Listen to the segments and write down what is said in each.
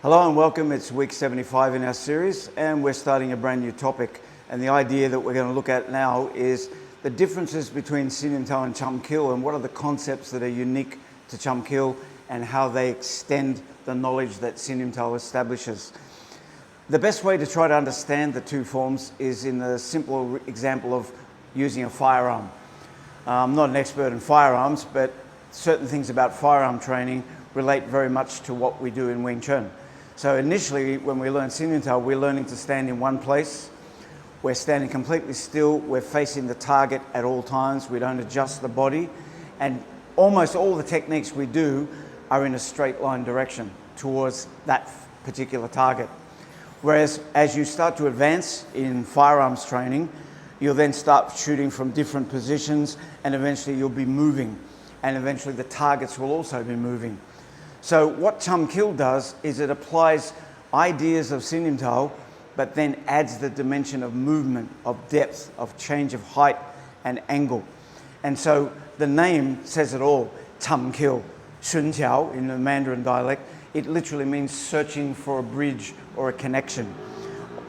Hello and welcome. It's week 75 in our series and we're starting a brand new topic. And the idea that we're going to look at now is the differences between Siu Nim Tau and Cham Kiu, and what are the concepts that are unique to Cham Kiu and how they extend the knowledge that Siu Nim Tau establishes. The best way to try to understand the two forms is in the simple example of using a firearm. I'm not an expert in firearms, but certain things about firearm training relate very much to what we do in Wing Tsun. So initially, when we learn Siu Nim Tau, we're learning to stand in one place. We're standing completely still. We're facing the target at all times. We don't adjust the body. And almost all the techniques we do are in a straight line direction towards that particular target. Whereas as you start to advance in firearms training, you'll then start shooting from different positions, and eventually you'll be moving. And eventually the targets will also be moving. So what Cham Kiu does is it applies ideas of Siu Nim Tau, but then adds the dimension of movement, of depth, of change of height and angle. And so the name says it all, Cham Kiu, Shun Qiao in the Mandarin dialect. It literally means searching for a bridge or a connection.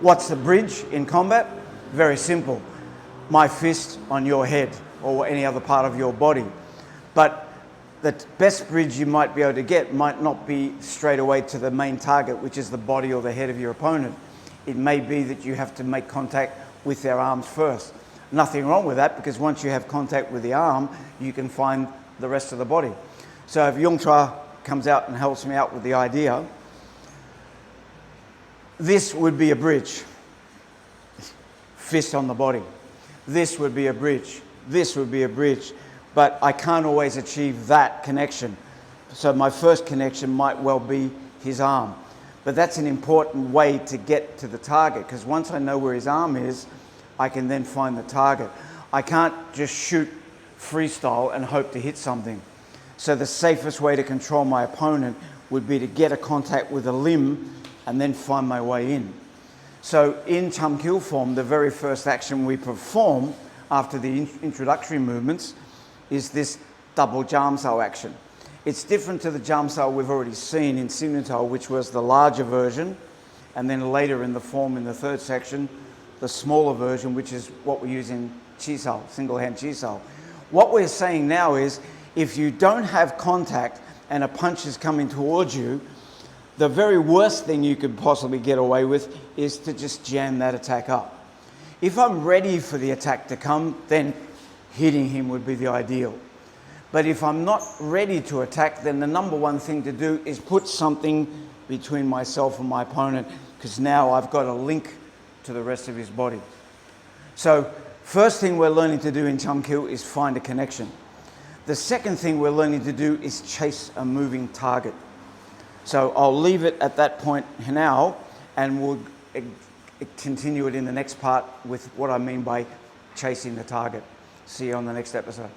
What's the bridge in combat? Very simple. My fist on your head or any other part of your body. But the best bridge you might be able to get might not be straight away to the main target, which is the body or the head of your opponent. It may be that you have to make contact with their arms first. Nothing wrong with that, because once you have contact with the arm, you can find the rest of the body. So if Yung Chua comes out and helps me out with the idea, this would be a bridge. Fist on the body. This would be a bridge. This would be a bridge. But I can't always achieve that connection. So my first connection might well be his arm. But that's an important way to get to the target, because once I know where his arm is, I can then find the target. I can't just shoot freestyle and hope to hit something. So the safest way to control my opponent would be to get a contact with a limb and then find my way in. So in Cham Kiu form, the very first action we perform after the introductory movements is this double Jam Sao action. It's different to the Jam Sao we've already seen in Siu Nim Tau, which was the larger version, and then later in the form in the third section, the smaller version, which is what we use in Chi Sao, single hand Chi Sao. What we're saying now is, if you don't have contact and a punch is coming towards you, the very worst thing you could possibly get away with is to just jam that attack up. If I'm ready for the attack to come, then hitting him would be the ideal. But if I'm not ready to attack, then the number one thing to do is put something between myself and my opponent, because now I've got a link to the rest of his body. So first thing we're learning to do in Cham Kiu is find a connection. The second thing we're learning to do is chase a moving target. So I'll leave it at that point now, and we'll continue it in the next part with what I mean by chasing the target. See you on the next episode.